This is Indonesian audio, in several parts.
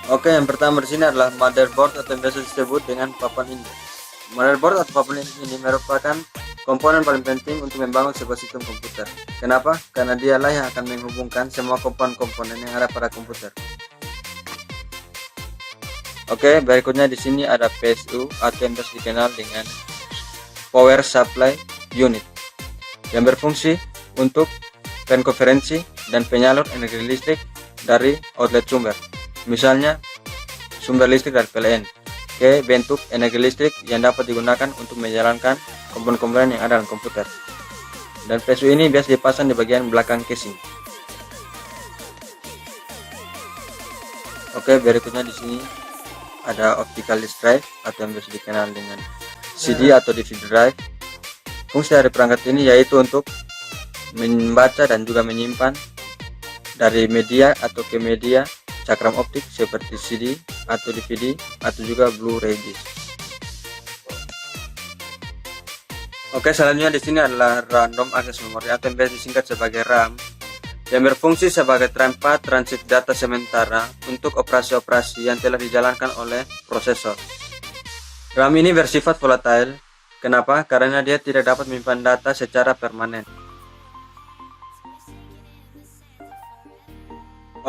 Oke, yang pertama di sini adalah motherboard atau yang biasa disebut dengan papan induk. Motherboard atau papan induk ini merupakan komponen paling penting untuk membangun sebuah sistem komputer. Kenapa? Karena dialah yang akan menghubungkan semua komponen-komponen yang ada pada komputer. Oke, berikutnya di sini ada PSU atau yang biasa dikenal dengan Power Supply Unit yang berfungsi untuk penkonferensi dan penyalur energi listrik dari outlet sumber. Misalnya sumber listrik dari PLN ke bentuk energi listrik yang dapat digunakan untuk menjalankan komponen-komponen yang ada dalam komputer. Dan PSU ini biasa dipasang di bagian belakang casing. Oke, berikutnya di sini ada optical disk drive atau yang biasa dikenal dengan CD atau DVD drive. Fungsi dari perangkat ini yaitu untuk membaca dan juga menyimpan dari media atau ke media cakram optik seperti CD atau DVD atau juga Blu-ray disc. Oke, selanjutnya di sini adalah random access memory atau yang biasa disingkat sebagai RAM yang berfungsi sebagai tempat transit data sementara untuk operasi-operasi yang telah dijalankan oleh prosesor. RAM ini bersifat volatile. Kenapa? Karena dia tidak dapat menyimpan data secara permanen.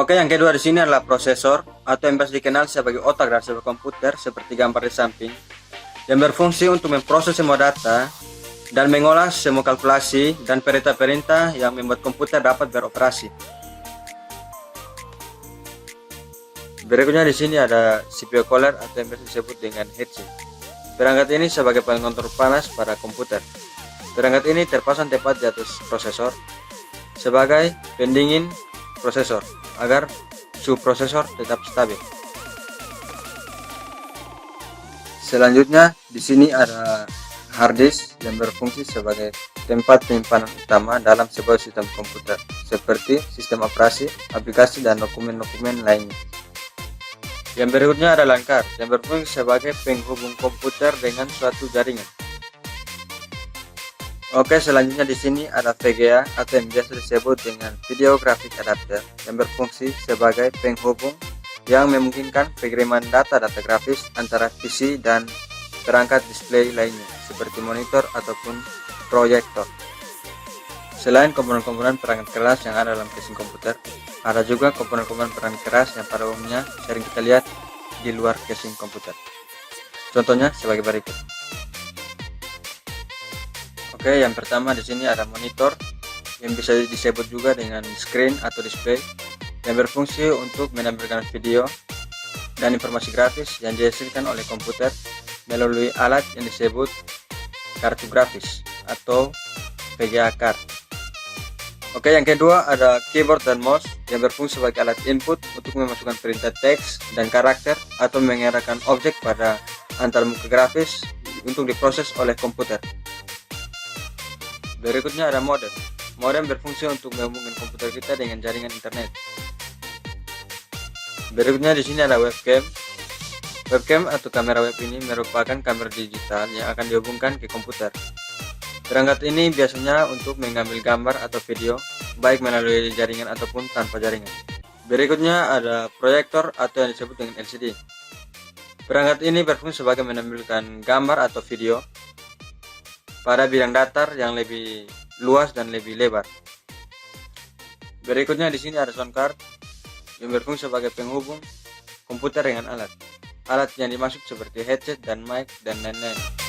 Oke, yang kedua di sini adalah prosesor atau yang biasa dikenal sebagai otak dari sebuah komputer seperti gambar di samping, yang berfungsi untuk memproses semua data dan mengolah semua kalkulasi dan perintah-perintah yang membuat komputer dapat beroperasi. Berikutnya di sini ada CPU cooler atau yang biasa disebut dengan heatsink. Perangkat ini sebagai pengontrol panas pada komputer. Perangkat ini terpasang tepat di atas prosesor sebagai pendingin prosesor agar suhu prosesor tetap stabil. Selanjutnya di sini ada hard disk yang berfungsi sebagai tempat penyimpanan utama dalam sebuah sistem komputer seperti sistem operasi, aplikasi, dan dokumen-dokumen lainnya. Yang berikutnya ada LAN card yang berfungsi sebagai penghubung komputer dengan suatu jaringan. Oke, selanjutnya di sini ada VGA atau yang biasa disebut dengan Video Graphic Adapter yang berfungsi sebagai penghubung yang memungkinkan pengiriman data grafis antara PC dan perangkat display lainnya seperti monitor ataupun proyektor. Selain komponen-komponen perangkat keras yang ada dalam casing komputer, ada juga komponen-komponen perangkat keras yang pada umumnya sering kita lihat di luar casing komputer. Contohnya sebagai berikut. Oke, yang pertama di sini ada monitor yang bisa disebut juga dengan screen atau display yang berfungsi untuk menampilkan video dan informasi grafis yang dihasilkan oleh komputer melalui alat yang disebut kartu grafis atau VGA card. Oke, yang kedua ada keyboard dan mouse yang berfungsi sebagai alat input untuk memasukkan perintah teks dan karakter atau mengarahkan objek pada antar muka grafis untuk diproses oleh komputer. Berikutnya ada modem. Modem berfungsi untuk menghubungkan komputer kita dengan jaringan internet. Berikutnya di sini ada webcam. Webcam atau kamera web ini merupakan kamera digital yang akan dihubungkan ke komputer. Perangkat ini biasanya untuk mengambil gambar atau video, baik melalui jaringan ataupun tanpa jaringan. Berikutnya ada proyektor atau yang disebut dengan LCD. Perangkat ini berfungsi sebagai menampilkan gambar atau video pada bidang datar yang lebih luas dan lebih lebar. Berikutnya di sini ada sound card yang berfungsi sebagai penghubung komputer dengan alat. Alat yang dimaksud seperti headset dan mic dan lain-lain.